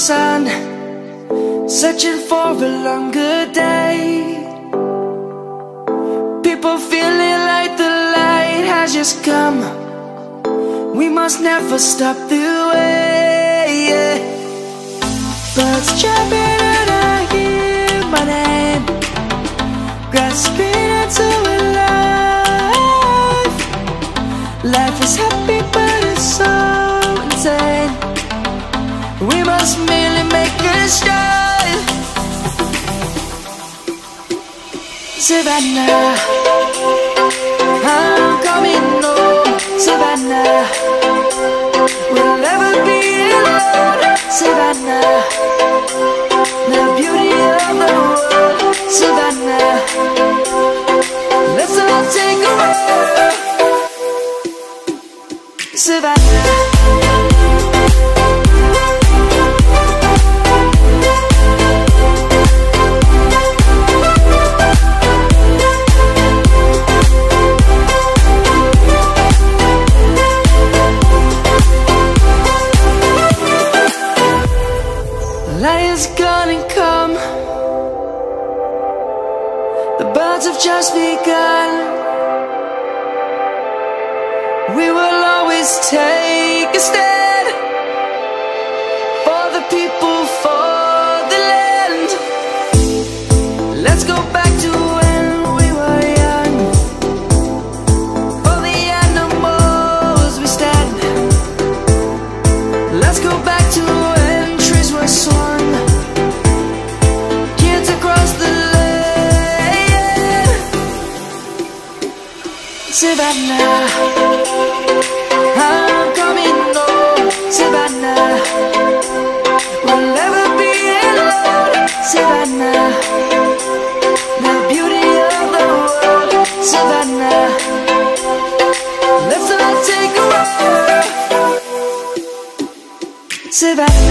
sun, searching for a longer day. People feeling like the light has just come. We must never stop the way. Birds chirping and I hear my name, grasping into a life. Life is happy but it's so insane. We must merely make a start. Savannah, I'm coming home. Savannah, we'll never be alone. Savannah, the beauty of the world. Savannah, let's all take a walk. Savannah. Light is gonna come. The birds have just begun. We will always take a stand for the people, for the land. Let's go back to when we were young. For the animals we stand. Let's go back to when trees were swung, kids across the land. Savannah, I'm coming home. Savannah, we'll never be alone. Savannah, the beauty of the world. Savannah, let's all take a walk. Savannah.